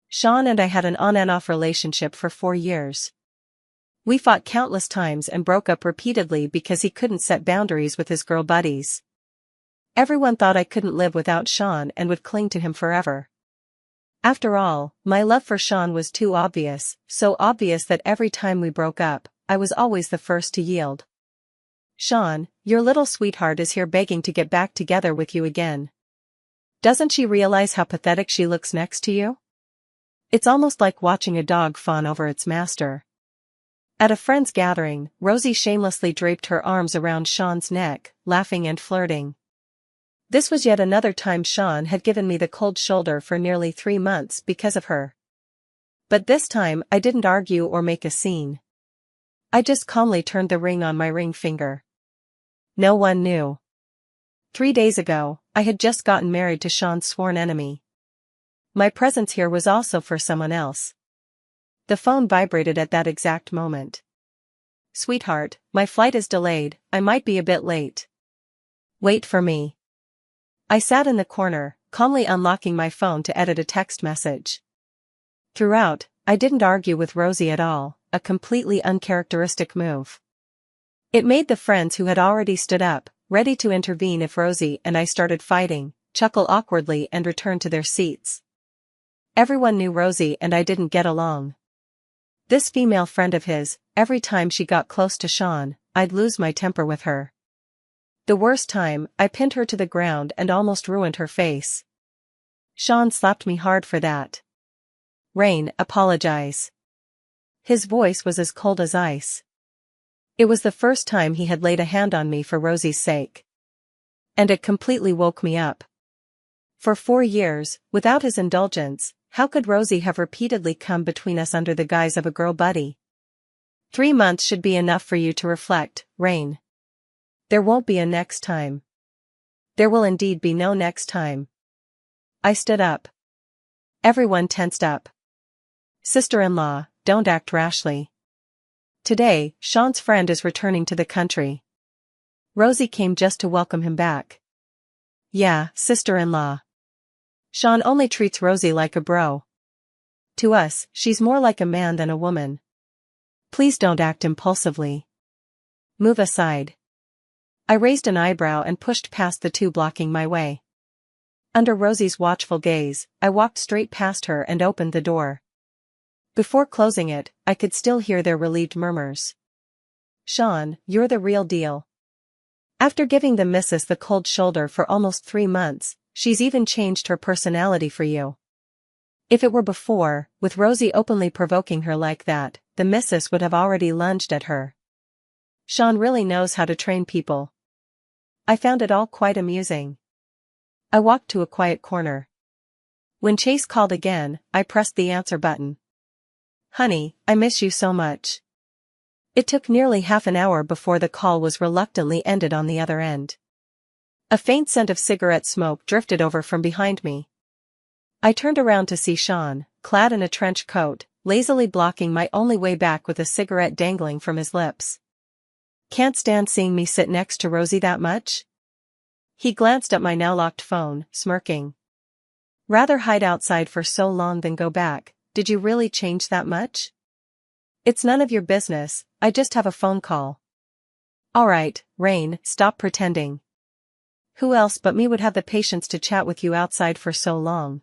Sean and I had an on-and-off relationship for 4 years. We fought countless times and broke up repeatedly because he couldn't set boundaries with his girl buddies. Everyone thought I couldn't live without Sean and would cling to him forever. After all, my love for Sean was too obvious, so obvious that every time we broke up, I was always the first to yield. Sean, your little sweetheart is here begging to get back together with you again. Doesn't she realize how pathetic she looks next to you? It's almost like watching a dog fawn over its master. At a friend's gathering, Rosie shamelessly draped her arms around Sean's neck, laughing and flirting. This was yet another time Sean had given me the cold shoulder for nearly 3 months because of her. But this time I didn't argue or make a scene. I just calmly turned the ring on my ring finger. No one knew. 3 days ago, I had just gotten married to Sean's sworn enemy. My presence here was also for someone else. The phone vibrated at that exact moment. Sweetheart, my flight is delayed, I might be a bit late. Wait for me. I sat in the corner, calmly unlocking my phone to edit a text message. Throughout, I didn't argue with Rosie at all, a completely uncharacteristic move. It made the friends who had already stood up, ready to intervene if Rosie and I started fighting, chuckle awkwardly and return to their seats. Everyone knew Rosie and I didn't get along. This female friend of his, every time she got close to Sean, I'd lose my temper with her. The worst time, I pinned her to the ground and almost ruined her face. Sean slapped me hard for that. Rain, apologize. His voice was as cold as ice. It was the first time he had laid a hand on me for Rosie's sake. And it completely woke me up. For 4 years, without his indulgence, how could Rosie have repeatedly come between us under the guise of a girl buddy? 3 months should be enough for you to reflect, Rain. There won't be a next time. There will indeed be no next time. I stood up. Everyone tensed up. Sister-in-law, don't act rashly. Today, Sean's friend is returning to the country. Rosie came just to welcome him back. Yeah, sister-in-law. Sean only treats Rosie like a bro. To us, she's more like a man than a woman. Please don't act impulsively. Move aside. I raised an eyebrow and pushed past the two blocking my way. Under Rosie's watchful gaze, I walked straight past her and opened the door. Before closing it, I could still hear their relieved murmurs. Sean, you're the real deal. After giving the missus the cold shoulder for almost 3 months, she's even changed her personality for you. If it were before, with Rosie openly provoking her like that, the missus would have already lunged at her. Sean really knows how to train people. I found it all quite amusing. I walked to a quiet corner. When Chase called again, I pressed the answer button. Honey, I miss you so much. It took nearly half an hour before the call was reluctantly ended on the other end. A faint scent of cigarette smoke drifted over from behind me. I turned around to see Sean, clad in a trench coat, lazily blocking my only way back with a cigarette dangling from his lips. Can't stand seeing me sit next to Rosie that much? He glanced at my now locked phone, smirking. Rather hide outside for so long than go back. Did you really change that much? It's none of your business, I just have a phone call. Alright, Rain, stop pretending. Who else but me would have the patience to chat with you outside for so long?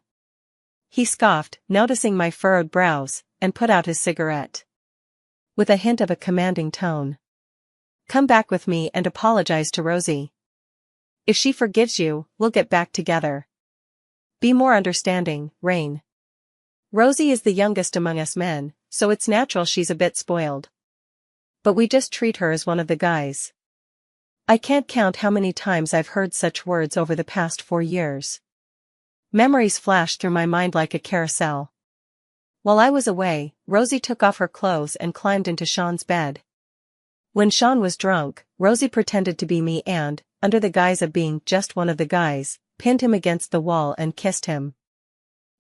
He scoffed, noticing my furrowed brows, and put out his cigarette. With a hint of a commanding tone. Come back with me and apologize to Rosie. If she forgives you, we'll get back together. Be more understanding, Rain. Rosie is the youngest among us men, so it's natural she's a bit spoiled. But we just treat her as one of the guys. I can't count how many times I've heard such words over the past 4 years. Memories flashed through my mind like a carousel. While I was away, Rosie took off her clothes and climbed into Sean's bed. When Sean was drunk, Rosie pretended to be me and, under the guise of being just one of the guys, pinned him against the wall and kissed him.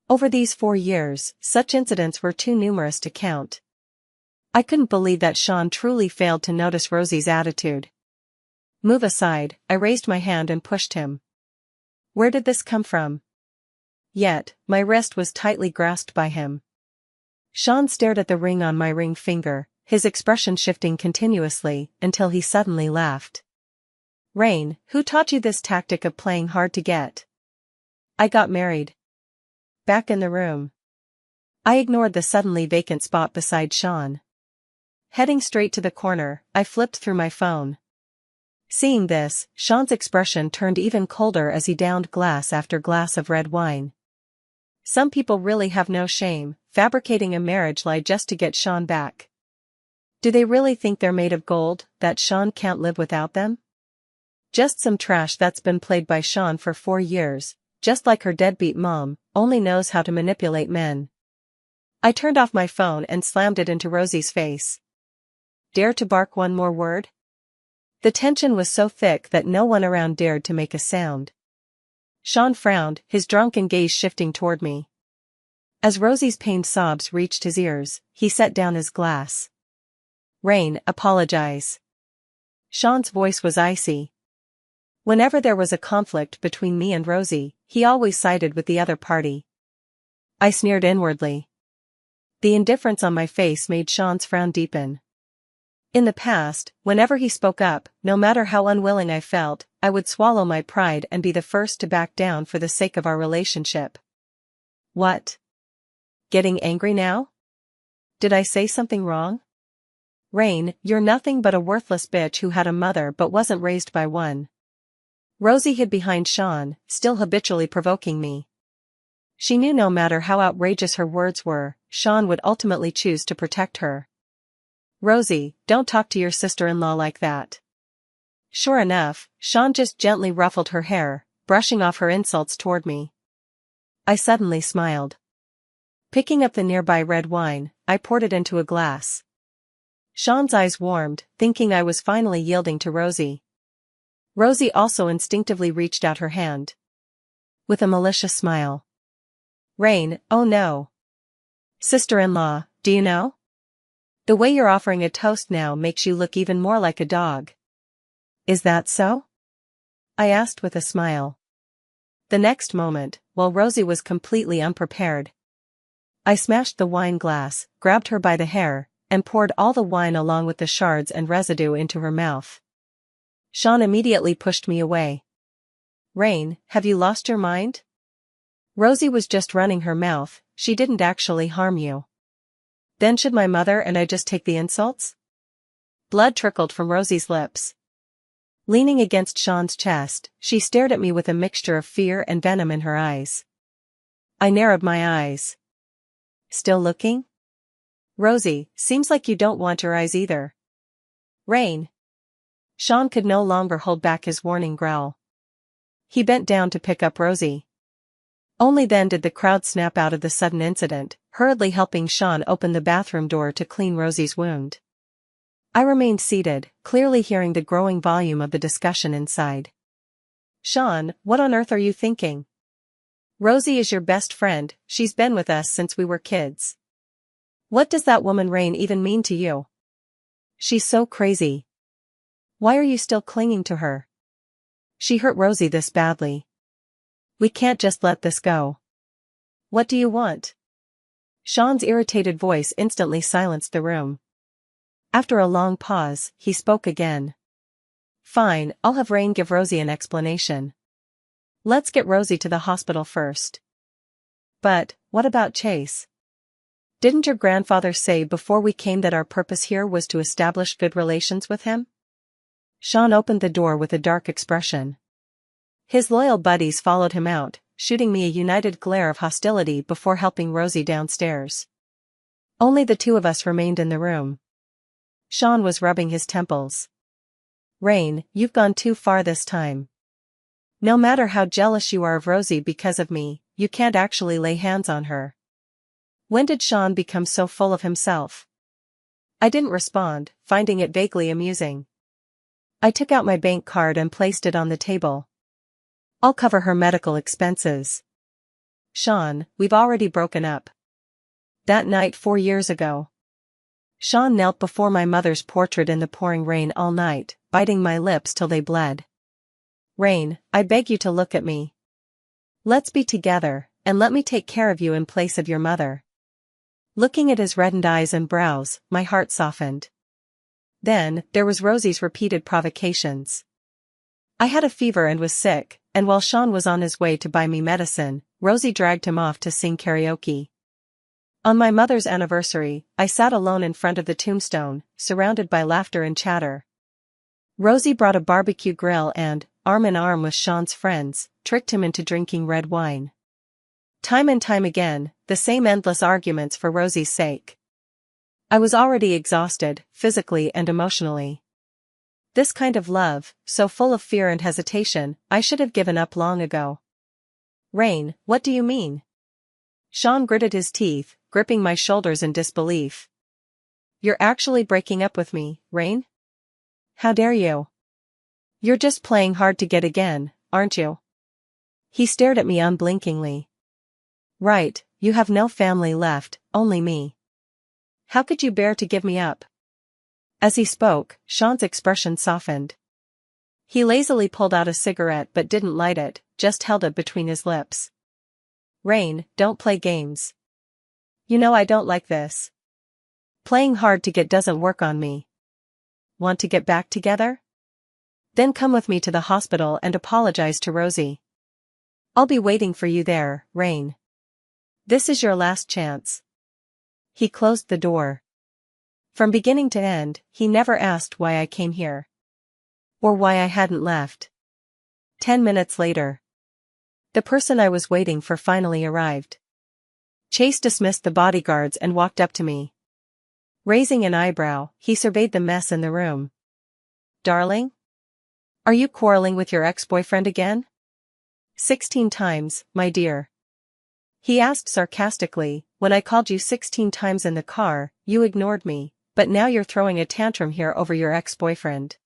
Over these 4 years, such incidents were too numerous to count. I couldn't believe that Sean truly failed to notice Rosie's attitude. Move aside, I raised my hand and pushed him. Where did this come from? Yet, my wrist was tightly grasped by him. Sean stared at the ring on my ring finger, his expression shifting continuously, until he suddenly laughed. "Rain, who taught you this tactic of playing hard to get?" "I got married." Back in the room. I ignored the suddenly vacant spot beside Sean. Heading straight to the corner, I flipped through my phone. Seeing this, Sean's expression turned even colder as he downed glass after glass of red wine. Some people really have no shame, fabricating a marriage lie just to get Sean back. Do they really think they're made of gold, that Sean can't live without them? Just some trash that's been played by Sean for 4 years, just like her deadbeat mom, only knows how to manipulate men. I turned off my phone and slammed it into Rosie's face. Dare to bark one more word? The tension was so thick that no one around dared to make a sound. Sean frowned, his drunken gaze shifting toward me. As Rosie's pained sobs reached his ears, he set down his glass. "Rain, apologize." Sean's voice was icy. Whenever there was a conflict between me and Rosie, he always sided with the other party. I sneered inwardly. The indifference on my face made Sean's frown deepen. In the past, whenever he spoke up, no matter how unwilling I felt, I would swallow my pride and be the first to back down for the sake of our relationship. What? Getting angry now? Did I say something wrong? "Rain, you're nothing but a worthless bitch who had a mother but wasn't raised by one." Rosie hid behind Sean, still habitually provoking me. She knew no matter how outrageous her words were, Sean would ultimately choose to protect her. "Rosie, don't talk to your sister-in-law like that." Sure enough, Sean just gently ruffled her hair, brushing off her insults toward me. I suddenly smiled. Picking up the nearby red wine, I poured it into a glass. Sean's eyes warmed, thinking I was finally yielding to Rosie. Rosie also instinctively reached out her hand. With a malicious smile. "Rain, oh no. Sister-in-law, do you know? The way you're offering a toast now makes you look even more like a dog." "Is that so?" I asked with a smile. The next moment, while Rosie was completely unprepared, I smashed the wine glass, grabbed her by the hair, and poured all the wine along with the shards and residue into her mouth. Sean immediately pushed me away. "Rain, have you lost your mind? Rosie was just running her mouth, she didn't actually harm you." "Then should my mother and I just take the insults?" Blood trickled from Rosie's lips. Leaning against Sean's chest, she stared at me with a mixture of fear and venom in her eyes. I narrowed my eyes. "Still looking? Rosie, seems like you don't want your eyes either." "Rain." Sean could no longer hold back his warning growl. He bent down to pick up Rosie. Only then did the crowd snap out of the sudden incident, hurriedly helping Sean open the bathroom door to clean Rosie's wound. I remained seated, clearly hearing the growing volume of the discussion inside. "Sean, what on earth are you thinking? Rosie is your best friend, she's been with us since we were kids. What does that woman Rain even mean to you? She's so crazy. Why are you still clinging to her? She hurt Rosie this badly. We can't just let this go. What do you want?" Sean's irritated voice instantly silenced the room. After a long pause, he spoke again. "Fine, I'll have Rain give Rosie an explanation. Let's get Rosie to the hospital first." "But, what about Chase? Didn't your grandfather say before we came that our purpose here was to establish good relations with him?" Sean opened the door with a dark expression. His loyal buddies followed him out, shooting me a united glare of hostility before helping Rosie downstairs. Only the two of us remained in the room. Sean was rubbing his temples. "Rain, you've gone too far this time. No matter how jealous you are of Rosie because of me, you can't actually lay hands on her. When did Sean become so full of himself?" I didn't respond, finding it vaguely amusing. I took out my bank card and placed it on the table. "I'll cover her medical expenses." "Sean, we've already broken up. That night 4 years ago." Sean knelt before my mother's portrait in the pouring rain all night, biting my lips till they bled. "Rain, I beg you to look at me. Let's be together, and let me take care of you in place of your mother. Looking at his reddened eyes and brows, my heart softened. Then, there was Rosie's repeated provocations. I had a fever and was sick, and while Sean was on his way to buy me medicine, Rosie dragged him off to sing karaoke. On my mother's anniversary, I sat alone in front of the tombstone, surrounded by laughter and chatter. Rosie brought a barbecue grill and, arm in arm with Sean's friends, tricked him into drinking red wine. Time and time again, the same endless arguments for Rosie's sake. I was already exhausted, physically and emotionally. This kind of love, so full of fear and hesitation, I should have given up long ago. Rain, what do you mean? Sean gritted his teeth, gripping my shoulders in disbelief. You're actually breaking up with me, Rain? How dare you? You're just playing hard to get again, aren't you? He stared at me unblinkingly. Right, you have no family left, only me. How could you bear to give me up? As he spoke, Sean's expression softened. He lazily pulled out a cigarette but didn't light it, just held it between his lips. Rain, don't play games. You know I don't like this. Playing hard to get doesn't work on me. Want to get back together? Then come with me to the hospital and apologize to Rosie. I'll be waiting for you there, Rain. This is your last chance. He closed the door. From beginning to end, he never asked why I came here. Or why I hadn't left. 10 minutes later. The person I was waiting for finally arrived. Chase dismissed the bodyguards and walked up to me. Raising an eyebrow, he surveyed the mess in the room. Darling? Are you quarreling with your ex-boyfriend again? 16 times, my dear. He asked sarcastically, when I called you 16 times in the car, you ignored me, but now you're throwing a tantrum here over your ex-boyfriend.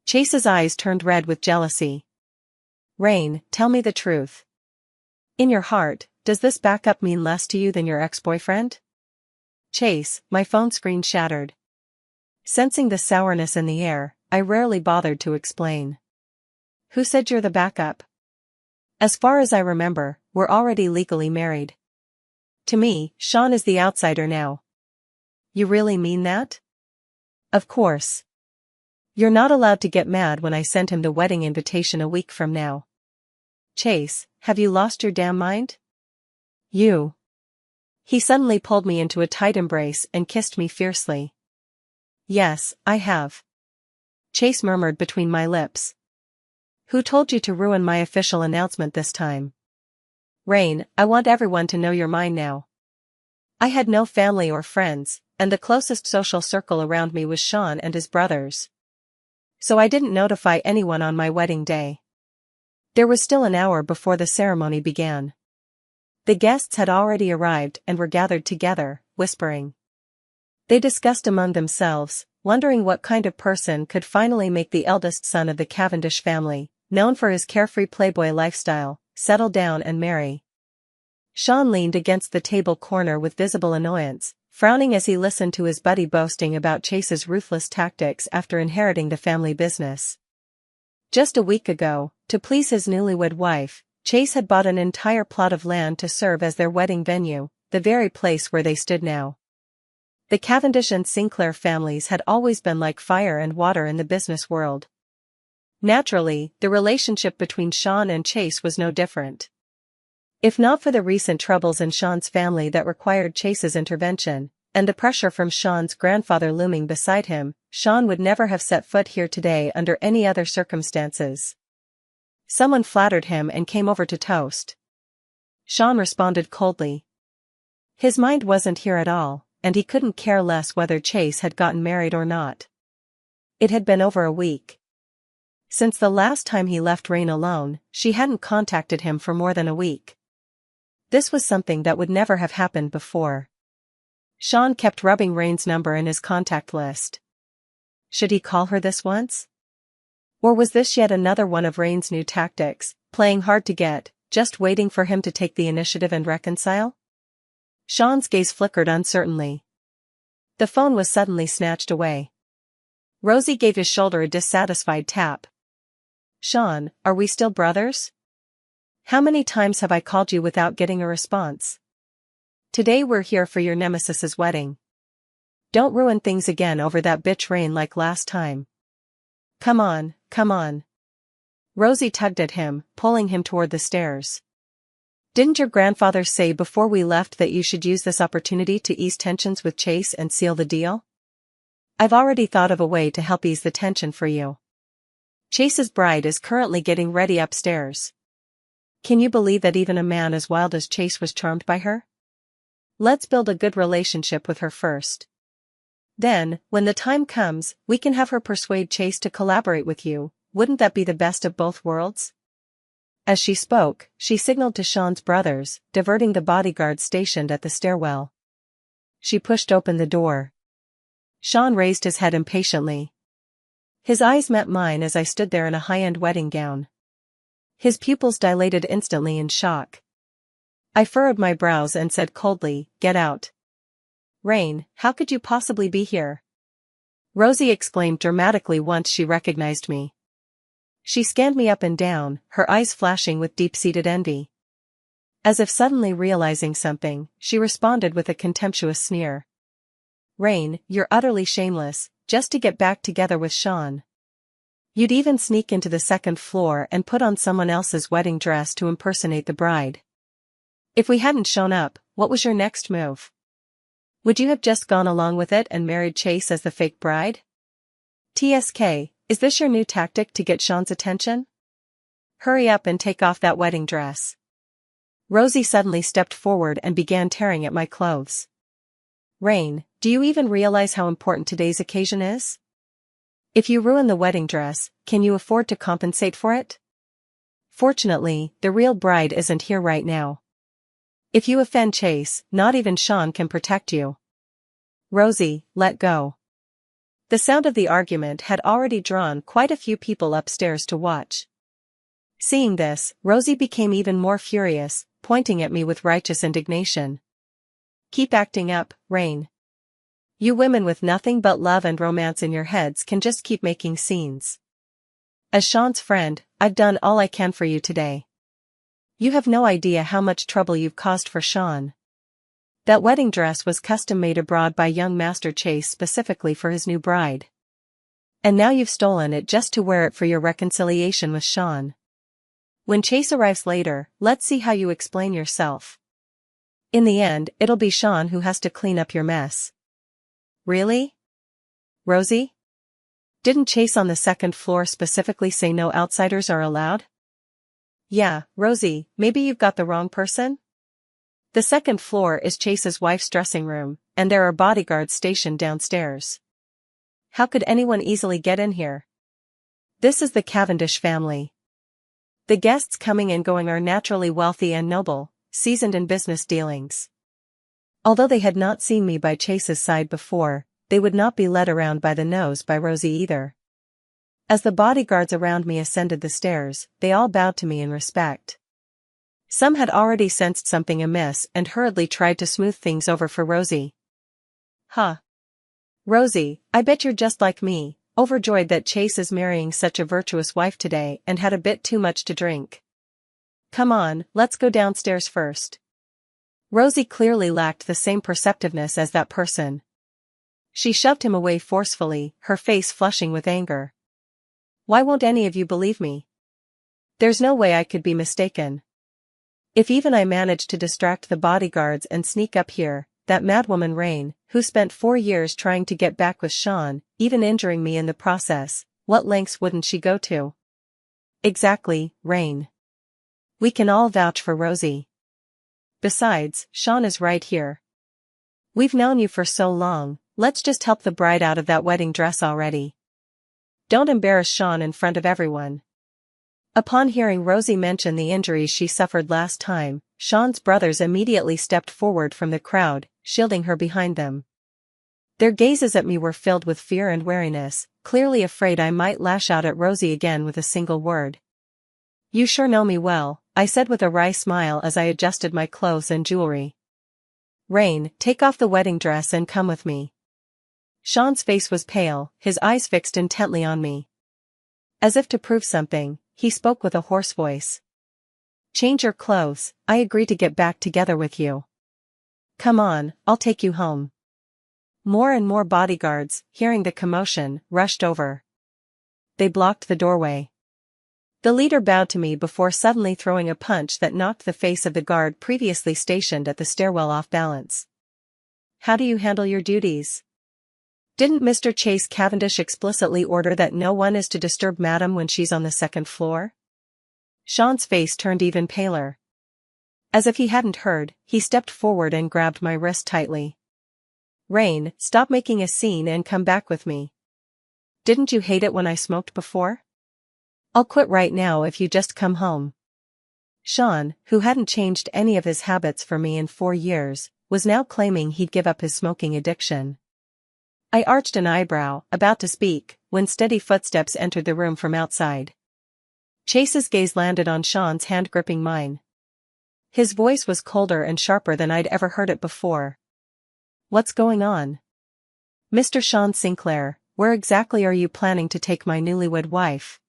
Chase's eyes turned red with jealousy. Rain, tell me the truth. In your heart, does this backup mean less to you than your ex-boyfriend? Chase, my phone screen shattered. Sensing the sourness in the air, I rarely bothered to explain. Who said you're the backup? As far as I remember, we're already legally married. To me, Sean is the outsider now. You really mean that? Of course. You're not allowed to get mad when I send him the wedding invitation a week from now. Chase, have you lost your damn mind? You. He suddenly pulled me into a tight embrace and kissed me fiercely. Yes, I have. Chase murmured between my lips. Who told you to ruin my official announcement this time? Rain, I want everyone to know you're mine now. I had no family or friends, and the closest social circle around me was Sean and his brothers. So I didn't notify anyone on my wedding day. There was still an hour before the ceremony began. The guests had already arrived and were gathered together, whispering. They discussed among themselves, wondering what kind of person could finally make the eldest son of the Cavendish family, known for his carefree playboy lifestyle, settle down and marry. Sean leaned against the table corner with visible annoyance, frowning as he listened to his buddy boasting about Chase's ruthless tactics after inheriting the family business. Just a week ago, to please his newlywed wife, Chase had bought an entire plot of land to serve as their wedding venue, the very place where they stood now. The Cavendish and Sinclair families had always been like fire and water in the business world. Naturally, the relationship between Sean and Chase was no different. If not for the recent troubles in Sean's family that required Chase's intervention, and the pressure from Sean's grandfather looming beside him, Sean would never have set foot here today under any other circumstances. Someone flattered him and came over to toast. Sean responded coldly. His mind wasn't here at all, and he couldn't care less whether Chase had gotten married or not. It had been over a week. Since the last time he left Rain alone, she hadn't contacted him for more than a week. This was something that would never have happened before. Sean kept rubbing Rain's number in his contact list. Should he call her this once? Or was this yet another one of Rain's new tactics, playing hard to get, just waiting for him to take the initiative and reconcile? Sean's gaze flickered uncertainly. The phone was suddenly snatched away. Rosie gave his shoulder a dissatisfied tap. Sean, are we still brothers? How many times have I called you without getting a response? Today we're here for your nemesis's wedding. Don't ruin things again over that bitch Rain like last time. Come on, come on. Rosie tugged at him, pulling him toward the stairs. Didn't your grandfather say before we left that you should use this opportunity to ease tensions with Chase and seal the deal? I've already thought of a way to help ease the tension for you. Chase's bride is currently getting ready upstairs. Can you believe that even a man as wild as Chase was charmed by her? Let's build a good relationship with her first. Then, when the time comes, we can have her persuade Chase to collaborate with you. Wouldn't that be the best of both worlds? As she spoke, she signaled to Sean's brothers, diverting the bodyguards stationed at the stairwell. She pushed open the door. Sean raised his head impatiently. His eyes met mine as I stood there in a high-end wedding gown. His pupils dilated instantly in shock. I furrowed my brows and said coldly, "Get out." "Rain, how could you possibly be here?" Rosie exclaimed dramatically once she recognized me. She scanned me up and down, her eyes flashing with deep-seated envy. As if suddenly realizing something, she responded with a contemptuous sneer. "Rain, you're utterly shameless, just to get back together with Sean. You'd even sneak into the second floor and put on someone else's wedding dress to impersonate the bride. If we hadn't shown up, what was your next move? Would you have just gone along with it and married Chase as the fake bride? TSK, is this your new tactic to get Sean's attention? Hurry up and take off that wedding dress." Rosie suddenly stepped forward and began tearing at my clothes. "Rain, do you even realize how important today's occasion is? If you ruin the wedding dress, can you afford to compensate for it? Fortunately, the real bride isn't here right now. If you offend Chase, not even Sean can protect you. Rosie, let go." The sound of the argument had already drawn quite a few people upstairs to watch. Seeing this, Rosie became even more furious, pointing at me with righteous indignation. "Keep acting up, Rain. You women with nothing but love and romance in your heads can just keep making scenes. As Sean's friend, I've done all I can for you today. You have no idea how much trouble you've caused for Sean. That wedding dress was custom-made abroad by young Master Chase specifically for his new bride. And now you've stolen it just to wear it for your reconciliation with Sean. When Chase arrives later, let's see how you explain yourself. In the end, it'll be Sean who has to clean up your mess." "Really? Rosie? Didn't Chase on the second floor specifically say no outsiders are allowed?" "Yeah, Rosie, maybe you've got the wrong person? The second floor is Chase's wife's dressing room, and there are bodyguards stationed downstairs. How could anyone easily get in here? This is the Cavendish family. The guests coming and going are naturally wealthy and noble, seasoned in business dealings. Although they had not seen me by Chase's side before, they would not be led around by the nose by Rosie either." As the bodyguards around me ascended the stairs, they all bowed to me in respect. Some had already sensed something amiss and hurriedly tried to smooth things over for Rosie. "Huh. Rosie, I bet you're just like me, overjoyed that Chase is marrying such a virtuous wife today and had a bit too much to drink. Come on, let's go downstairs first." Rosie clearly lacked the same perceptiveness as that person. She shoved him away forcefully, her face flushing with anger. "Why won't any of you believe me? There's no way I could be mistaken. If even I managed to distract the bodyguards and sneak up here, that madwoman Rain, who spent 4 years trying to get back with Sean, even injuring me in the process, what lengths wouldn't she go to?" "Exactly, Rain. We can all vouch for Rosie. Besides, Sean is right here. We've known you for so long, let's just help the bride out of that wedding dress already. Don't embarrass Sean in front of everyone." Upon hearing Rosie mention the injuries she suffered last time, Sean's brothers immediately stepped forward from the crowd, shielding her behind them. Their gazes at me were filled with fear and wariness, clearly afraid I might lash out at Rosie again with a single word. "You sure know me well," I said with a wry smile as I adjusted my clothes and jewelry. "Rain, take off the wedding dress and come with me." Sean's face was pale, his eyes fixed intently on me. As if to prove something, he spoke with a hoarse voice. Change your clothes, I agree to get back together with you. Come on, I'll take you home. More and more bodyguards, hearing the commotion, rushed over. They blocked the doorway. The leader bowed to me before suddenly throwing a punch that knocked the face of the guard previously stationed at the stairwell off balance. How do you handle your duties? Didn't Mr. Chase Cavendish explicitly order that no one is to disturb Madam when she's on the second floor? Sean's face turned even paler. As if he hadn't heard, he stepped forward and grabbed my wrist tightly. Rain, stop making a scene and come back with me. Didn't you hate it when I smoked before? I'll quit right now if you just come home. Sean, who hadn't changed any of his habits for me in 4 years, was now claiming he'd give up his smoking addiction. I arched an eyebrow, about to speak, when steady footsteps entered the room from outside. Chase's gaze landed on Sean's hand gripping mine. His voice was colder and sharper than I'd ever heard it before. What's going on? Mr. Sean Sinclair, where exactly are you planning to take my newlywed wife?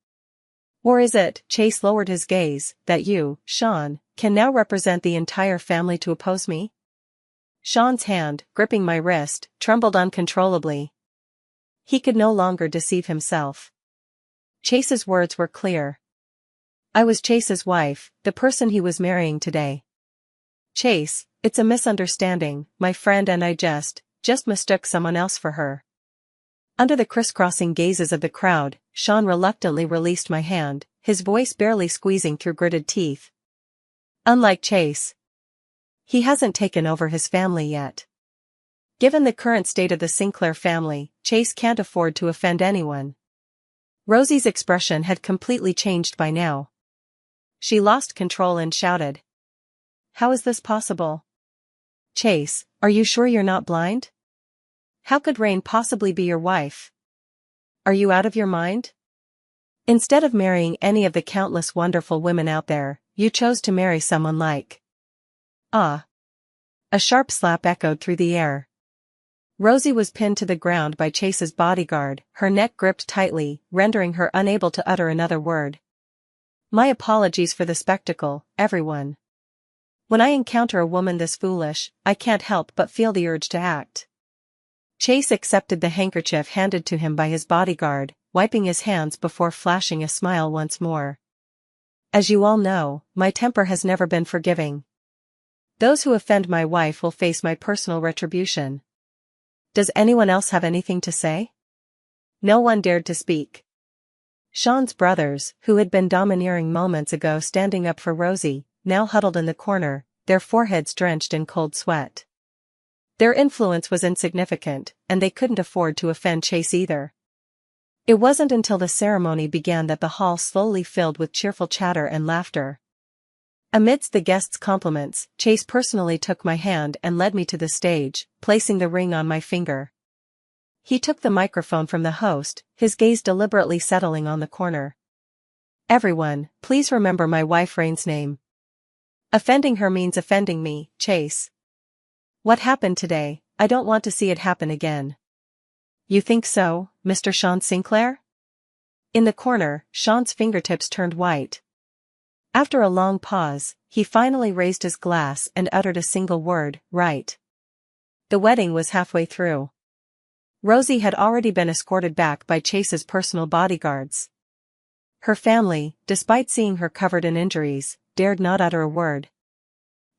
Or is it, Chase lowered his gaze, that you, Sean, can now represent the entire family to oppose me? Sean's hand, gripping my wrist, trembled uncontrollably. He could no longer deceive himself. Chase's words were clear. I was Chase's wife, the person he was marrying today. Chase, it's a misunderstanding, my friend, and I just mistook someone else for her. Under the crisscrossing gazes of the crowd, Sean reluctantly released my hand, his voice barely squeezing through gritted teeth. Unlike Chase, he hasn't taken over his family yet. Given the current state of the Sinclair family, Chase can't afford to offend anyone. Rosie's expression had completely changed by now. She lost control and shouted. How is this possible? Chase, are you sure you're not blind? How could Rain possibly be your wife? Are you out of your mind? Instead of marrying any of the countless wonderful women out there, you chose to marry someone like. Ah. A sharp slap echoed through the air. Rosie was pinned to the ground by Chase's bodyguard, her neck gripped tightly, rendering her unable to utter another word. My apologies for the spectacle, everyone. When I encounter a woman this foolish, I can't help but feel the urge to act. Chase accepted the handkerchief handed to him by his bodyguard, wiping his hands before flashing a smile once more. As you all know, my temper has never been forgiving. Those who offend my wife will face my personal retribution. Does anyone else have anything to say? No one dared to speak. Sean's brothers, who had been domineering moments ago standing up for Rosie, now huddled in the corner, their foreheads drenched in cold sweat. Their influence was insignificant, and they couldn't afford to offend Chase either. It wasn't until the ceremony began that the hall slowly filled with cheerful chatter and laughter. Amidst the guests' compliments, Chase personally took my hand and led me to the stage, placing the ring on my finger. He took the microphone from the host, his gaze deliberately settling on the corner. Everyone, please remember my wife Rain's name. Offending her means offending me, Chase. What happened today, I don't want to see it happen again. You think so, Mr. Sean Sinclair? In the corner, Sean's fingertips turned white. After a long pause, he finally raised his glass and uttered a single word, right. The wedding was halfway through. Rosie had already been escorted back by Chase's personal bodyguards. Her family, despite seeing her covered in injuries, dared not utter a word.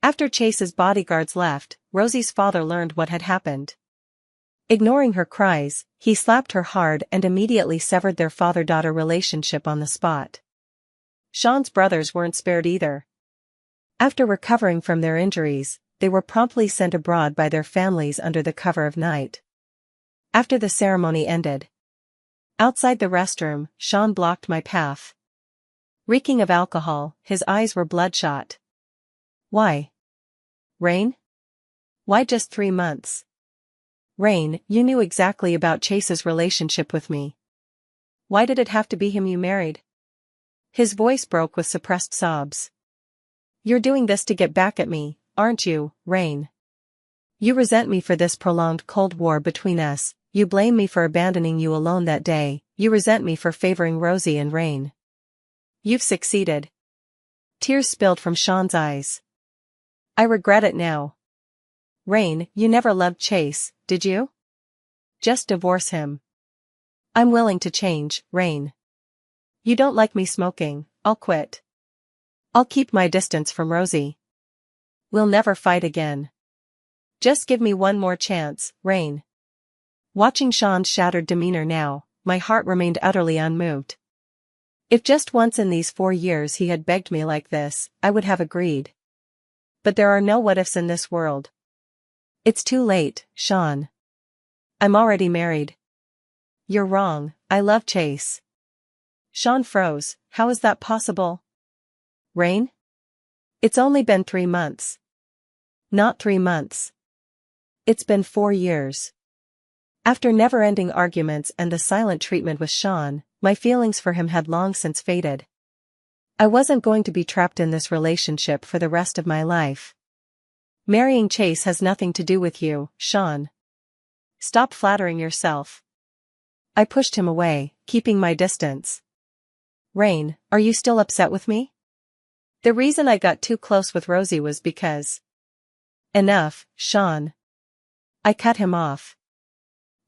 After Chase's bodyguards left, Rosie's father learned what had happened. Ignoring her cries, he slapped her hard and immediately severed their father-daughter relationship on the spot. Sean's brothers weren't spared either. After recovering from their injuries, they were promptly sent abroad by their families under the cover of night. After the ceremony ended. Outside the restroom, Sean blocked my path. Reeking of alcohol, his eyes were bloodshot. Why? Rain? Why just 3 months? Rain, you knew exactly about Chase's relationship with me. Why did it have to be him you married? His voice broke with suppressed sobs. You're doing this to get back at me, aren't you, Rain? You resent me for this prolonged Cold War between us, you blame me for abandoning you alone that day, you resent me for favoring Rosie and Rain. You've succeeded. Tears spilled from Sean's eyes. I regret it now. Rain, you never loved Chase, did you? Just divorce him. I'm willing to change, Rain. You don't like me smoking, I'll quit. I'll keep my distance from Rosie. We'll never fight again. Just give me one more chance, Rain. Watching Sean's shattered demeanor now, my heart remained utterly unmoved. If just once in these 4 years he had begged me like this, I would have agreed. But there are no what-ifs in this world. It's too late, Sean. I'm already married. You're wrong, I love Chase. Sean froze. How is that possible? Rain? It's only been 3 months. Not 3 months. It's been 4 years. After never-ending arguments and the silent treatment with Sean, my feelings for him had long since faded. I wasn't going to be trapped in this relationship for the rest of my life. Marrying Chase has nothing to do with you, Sean. Stop flattering yourself. I pushed him away, keeping my distance. Rain, are you still upset with me? The reason I got too close with Rosie was because... Enough, Sean. I cut him off.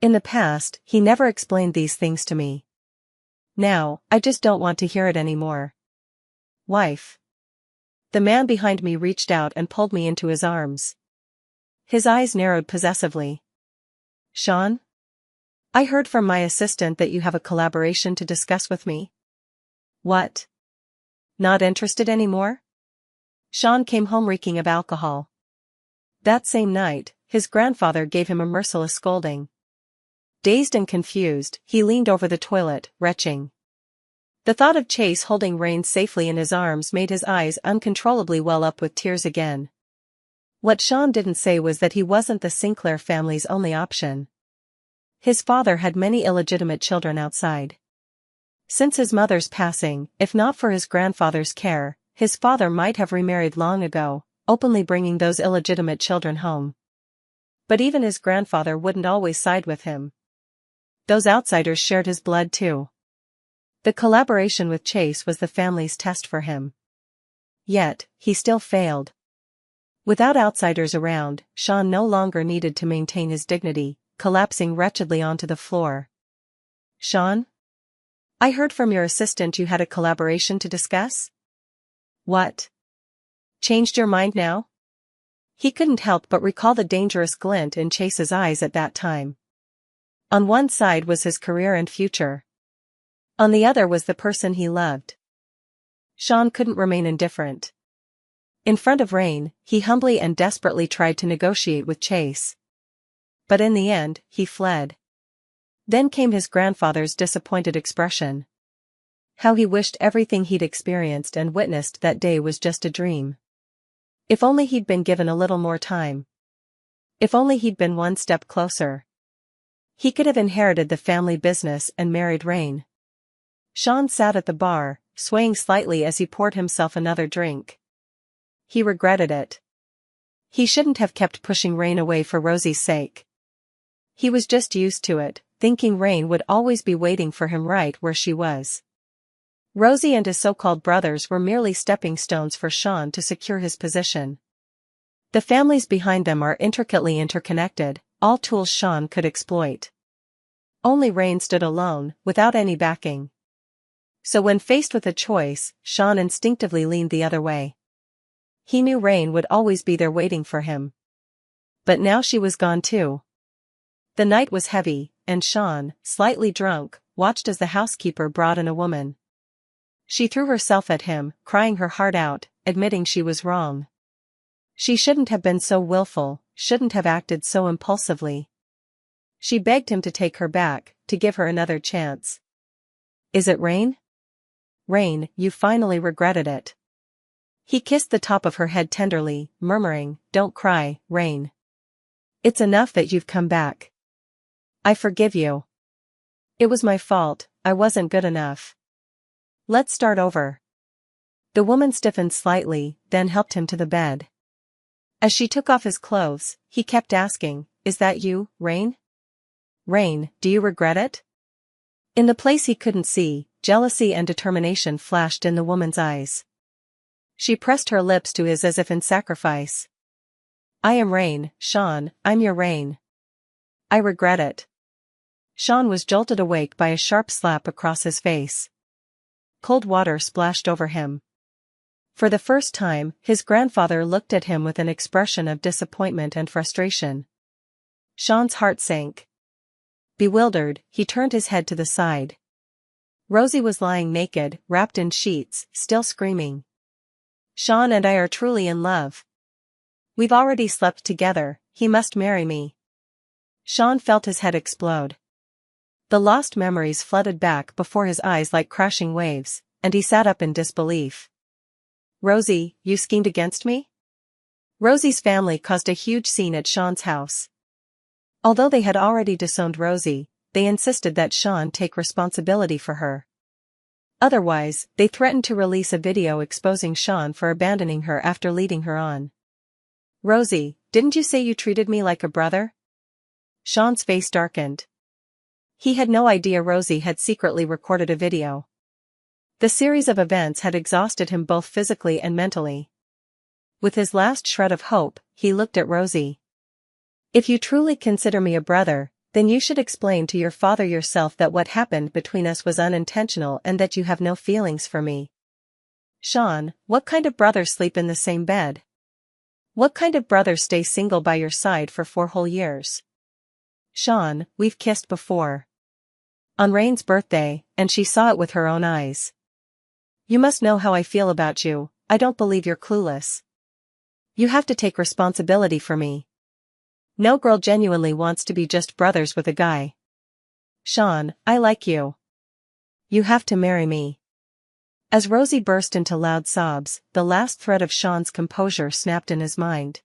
In the past, he never explained these things to me. Now, I just don't want to hear it anymore. Wife. The man behind me reached out and pulled me into his arms. His eyes narrowed possessively. Sean? I heard from my assistant that you have a collaboration to discuss with me. What? Not interested anymore? Sean came home reeking of alcohol. That same night, his grandfather gave him a merciless scolding. Dazed and confused, he leaned over the toilet, retching. The thought of Chase holding Rain safely in his arms made his eyes uncontrollably well up with tears again. What Sean didn't say was that he wasn't the Sinclair family's only option. His father had many illegitimate children outside. Since his mother's passing, if not for his grandfather's care, his father might have remarried long ago, openly bringing those illegitimate children home. But even his grandfather wouldn't always side with him. Those outsiders shared his blood too. The collaboration with Chase was the family's test for him. Yet, he still failed. Without outsiders around, Sean no longer needed to maintain his dignity, collapsing wretchedly onto the floor. Sean? I heard from your assistant you had a collaboration to discuss? What? Changed your mind now? He couldn't help but recall the dangerous glint in Chase's eyes at that time. On one side was his career and future. On the other was the person he loved. Sean couldn't remain indifferent. In front of Rain, he humbly and desperately tried to negotiate with Chase. But in the end, he fled. Then came his grandfather's disappointed expression. How he wished everything he'd experienced and witnessed that day was just a dream. If only he'd been given a little more time. If only he'd been one step closer. He could have inherited the family business and married Rain. Sean sat at the bar, swaying slightly as he poured himself another drink. He regretted it. He shouldn't have kept pushing Rain away for Rosie's sake. He was just used to it, thinking Rain would always be waiting for him right where she was. Rosie and his so-called brothers were merely stepping stones for Sean to secure his position. The families behind them are intricately interconnected, all tools Sean could exploit. Only Rain stood alone, without any backing. So when faced with a choice, Sean instinctively leaned the other way. He knew Rain would always be there waiting for him. But now she was gone too. The night was heavy, and Sean, slightly drunk, watched as the housekeeper brought in a woman. She threw herself at him, crying her heart out, admitting she was wrong. She shouldn't have been so willful, shouldn't have acted so impulsively. She begged him to take her back, to give her another chance. Is it Rain? Rain, you finally regretted it. He kissed the top of her head tenderly, murmuring, Don't cry, Rain. It's enough that you've come back. I forgive you. It was my fault, I wasn't good enough. Let's start over. The woman stiffened slightly, then helped him to the bed. As she took off his clothes, he kept asking, Is that you, Rain? Rain, do you regret it? In the place he couldn't see, jealousy and determination flashed in the woman's eyes. She pressed her lips to his as if in sacrifice. I am Rain, Sean, I'm your Rain. I regret it. Sean was jolted awake by a sharp slap across his face. Cold water splashed over him. For the first time, his grandfather looked at him with an expression of disappointment and frustration. Sean's heart sank. Bewildered, he turned his head to the side. Rosie was lying naked, wrapped in sheets, still screaming. Sean and I are truly in love. We've already slept together, he must marry me. Sean felt his head explode. The lost memories flooded back before his eyes like crashing waves, and he sat up in disbelief. Rosie, you schemed against me? Rosie's family caused a huge scene at Sean's house. Although they had already disowned Rosie, they insisted that Sean take responsibility for her. Otherwise, they threatened to release a video exposing Sean for abandoning her after leading her on. Rosie, didn't you say you treated me like a brother? Sean's face darkened. He had no idea Rosie had secretly recorded a video. The series of events had exhausted him both physically and mentally. With his last shred of hope, he looked at Rosie. If you truly consider me a brother, then you should explain to your father yourself that what happened between us was unintentional and that you have no feelings for me. Sean, what kind of brothers sleep in the same bed? What kind of brothers stay single by your side for 4 whole years? Sean, we've kissed before. On Rain's birthday, and she saw it with her own eyes. You must know how I feel about you, I don't believe you're clueless. You have to take responsibility for me. No girl genuinely wants to be just brothers with a guy. Sean, I like you. You have to marry me. As Rosie burst into loud sobs, the last thread of Sean's composure snapped in his mind.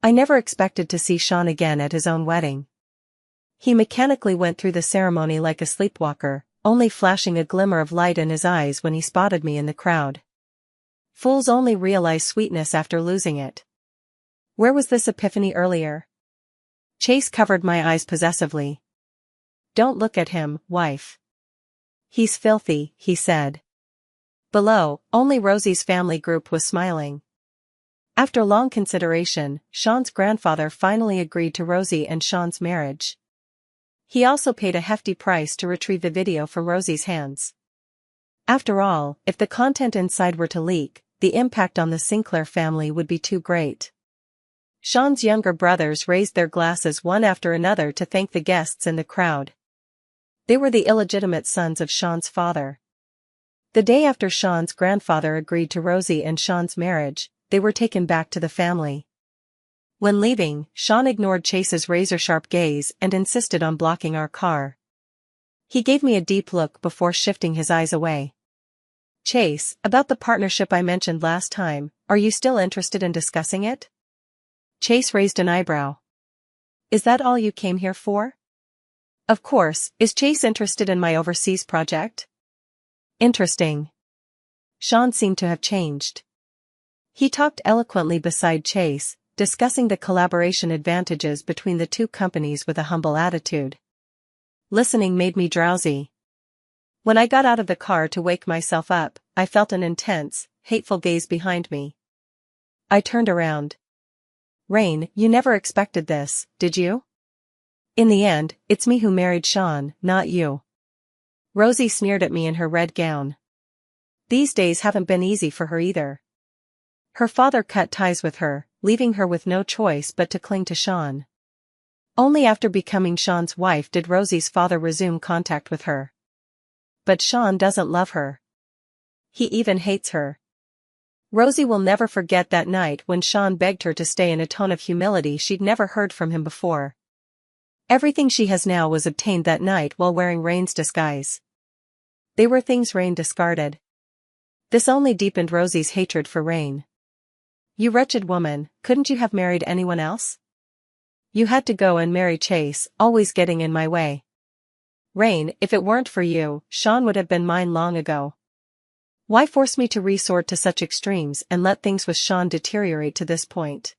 I never expected to see Sean again at his own wedding. He mechanically went through the ceremony like a sleepwalker, only flashing a glimmer of light in his eyes when he spotted me in the crowd. Fools only realize sweetness after losing it. Where was this epiphany earlier? Chase covered my eyes possessively. Don't look at him, wife. He's filthy, he said. Below, only Rosie's family group was smiling. After long consideration, Sean's grandfather finally agreed to Rosie and Sean's marriage. He also paid a hefty price to retrieve the video from Rosie's hands. After all, if the content inside were to leak, the impact on the Sinclair family would be too great. Sean's younger brothers raised their glasses one after another to thank the guests in the crowd. They were the illegitimate sons of Sean's father. The day after Sean's grandfather agreed to Rosie and Sean's marriage, they were taken back to the family. When leaving, Sean ignored Chase's razor-sharp gaze and insisted on blocking our car. He gave me a deep look before shifting his eyes away. Chase, about the partnership I mentioned last time, are you still interested in discussing it? Chase raised an eyebrow. Is that all you came here for? Of course, is Chase interested in my overseas project? Interesting. Sean seemed to have changed. He talked eloquently beside Chase, discussing the collaboration advantages between the two companies with a humble attitude. Listening made me drowsy. When I got out of the car to wake myself up, I felt an intense, hateful gaze behind me. I turned around. Rain, you never expected this, did you? In the end, it's me who married Sean, not you. Rosie sneered at me in her red gown. These days haven't been easy for her either. Her father cut ties with her, leaving her with no choice but to cling to Sean. Only after becoming Sean's wife did Rosie's father resume contact with her. But Sean doesn't love her. He even hates her. Rosie will never forget that night when Sean begged her to stay in a tone of humility she'd never heard from him before. Everything she has now was obtained that night while wearing Rain's disguise. They were things Rain discarded. This only deepened Rosie's hatred for Rain. You wretched woman, couldn't you have married anyone else? You had to go and marry Chase, always getting in my way. Rain, if it weren't for you, Sean would have been mine long ago. Why force me to resort to such extremes and let things with Sean deteriorate to this point?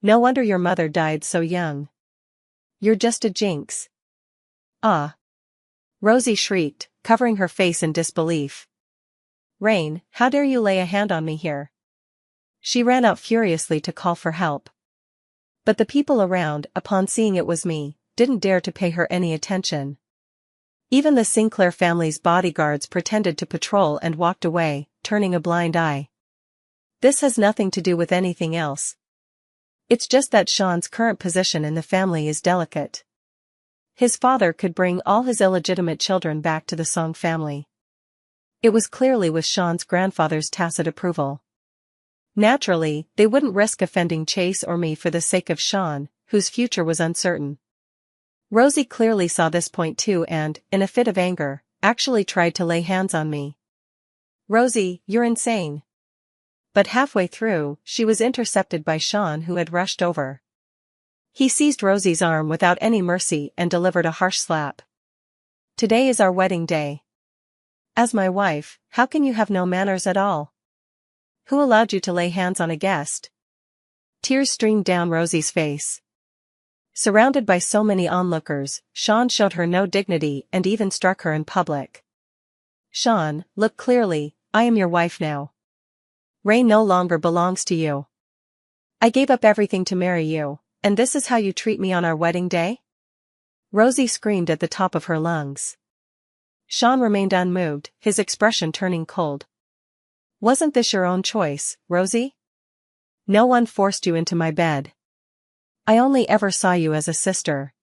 No wonder your mother died so young. You're just a jinx. Ah! Rosie shrieked, covering her face in disbelief. "Rain, how dare you lay a hand on me here?" She ran out furiously to call for help. But the people around, upon seeing it was me, didn't dare to pay her any attention. Even the Sinclair family's bodyguards pretended to patrol and walked away, turning a blind eye. This has nothing to do with anything else. It's just that Sean's current position in the family is delicate. His father could bring all his illegitimate children back to the Song family. It was clearly with Sean's grandfather's tacit approval. Naturally, they wouldn't risk offending Chase or me for the sake of Sean, whose future was uncertain. Rosie clearly saw this point too and, in a fit of anger, actually tried to lay hands on me. "Rosie, you're insane." But halfway through, she was intercepted by Sean, who had rushed over. He seized Rosie's arm without any mercy and delivered a harsh slap. "Today is our wedding day. As my wife, how can you have no manners at all? Who allowed you to lay hands on a guest?" Tears streamed down Rosie's face. Surrounded by so many onlookers, Sean showed her no dignity and even struck her in public. "Sean, look clearly, I am your wife now. Ray no longer belongs to you. I gave up everything to marry you, and this is how you treat me on our wedding day?" Rosie screamed at the top of her lungs. Sean remained unmoved, his expression turning cold. "Wasn't this your own choice, Rosie? No one forced you into my bed. I only ever saw you as a sister."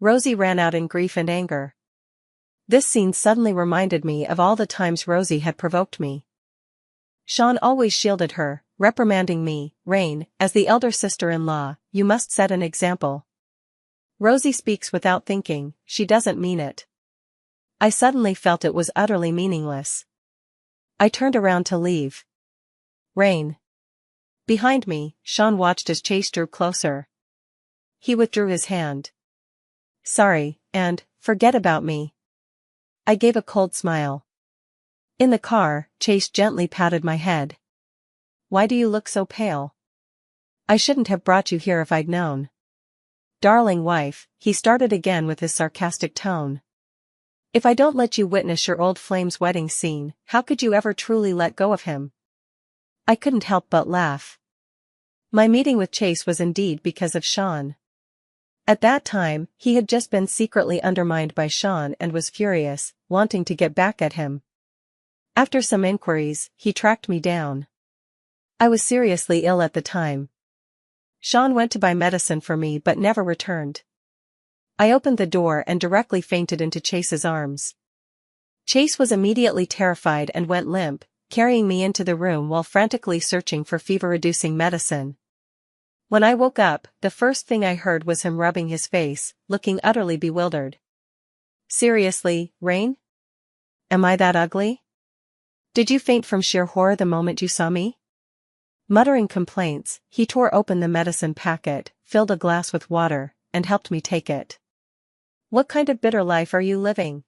Rosie ran out in grief and anger. This scene suddenly reminded me of all the times Rosie had provoked me. Sean always shielded her, reprimanding me, "Rain, as the elder sister-in-law, you must set an example. Rosie speaks without thinking, she doesn't mean it." I suddenly felt it was utterly meaningless. I turned around to leave. "Rain." Behind me, Sean watched as Chase drew closer. He withdrew his hand. "Sorry, and forget about me." I gave a cold smile. In the car, Chase gently patted my head. "Why do you look so pale? I shouldn't have brought you here if I'd known." "Darling wife," he started again with his sarcastic tone. "If I don't let you witness your old flame's wedding scene, how could you ever truly let go of him?" I couldn't help but laugh. My meeting with Chase was indeed because of Sean. At that time, he had just been secretly undermined by Sean and was furious, wanting to get back at him. After some inquiries, he tracked me down. I was seriously ill at the time. Sean went to buy medicine for me but never returned. I opened the door and directly fainted into Chase's arms. Chase was immediately terrified and went limp, carrying me into the room while frantically searching for fever-reducing medicine. When I woke up, the first thing I heard was him rubbing his face, looking utterly bewildered. "Seriously, Rain? Am I that ugly? Did you faint from sheer horror the moment you saw me?" Muttering complaints, he tore open the medicine packet, filled a glass with water, and helped me take it. "What kind of bitter life are you living?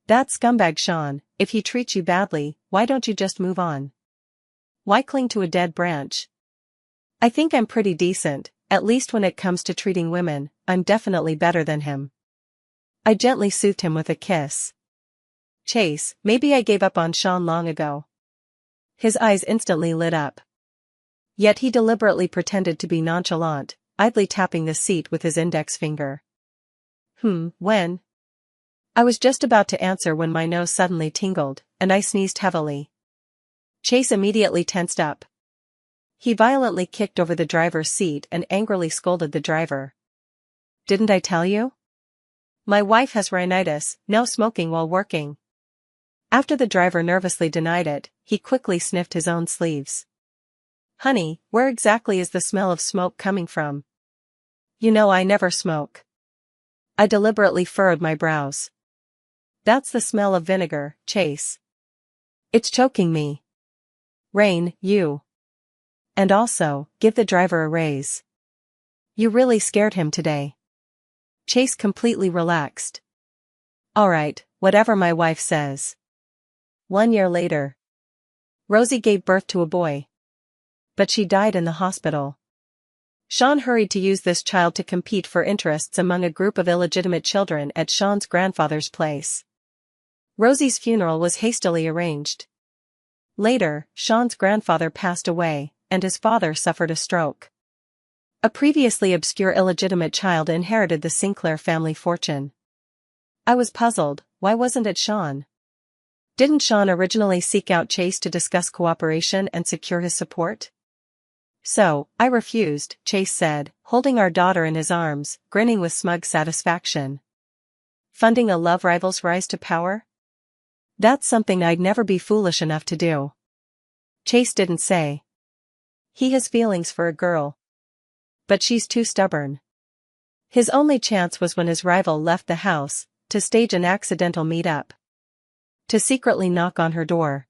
That scumbag Sean, if he treats you badly, why don't you just move on? Why cling to a dead branch? I think I'm pretty decent, at least when it comes to treating women, I'm definitely better than him." I gently soothed him with a kiss. "Chase, maybe I gave up on Sean long ago." His eyes instantly lit up. Yet he deliberately pretended to be nonchalant, idly tapping the seat with his index finger. When?" I was just about to answer when my nose suddenly tingled, and I sneezed heavily. Chase immediately tensed up. He violently kicked over the driver's seat and angrily scolded the driver. "Didn't I tell you? My wife has rhinitis, no smoking while working." After the driver nervously denied it, he quickly sniffed his own sleeves. "Honey, where exactly is the smell of smoke coming from? You know I never smoke." I deliberately furrowed my brows. "That's the smell of vinegar, Chase. It's choking me. Rain, you. And also, give the driver a raise. You really scared him today." Chase completely relaxed. "Alright, whatever my wife says." 1 year later. Rosie gave birth to a boy. But she died in the hospital. Sean hurried to use this child to compete for interests among a group of illegitimate children at Sean's grandfather's place. Rosie's funeral was hastily arranged. Later, Sean's grandfather passed away, and his father suffered a stroke. A previously obscure illegitimate child inherited the Sinclair family fortune. I was puzzled, why wasn't it Sean? Didn't Sean originally seek out Chase to discuss cooperation and secure his support? So, I refused, Chase said, holding our daughter in his arms, grinning with smug satisfaction. Funding a love rival's rise to power? That's something I'd never be foolish enough to do. Chase didn't say. He has feelings for a girl. But she's too stubborn. His only chance was when his rival left the house, to stage an accidental meet-up. To secretly knock on her door.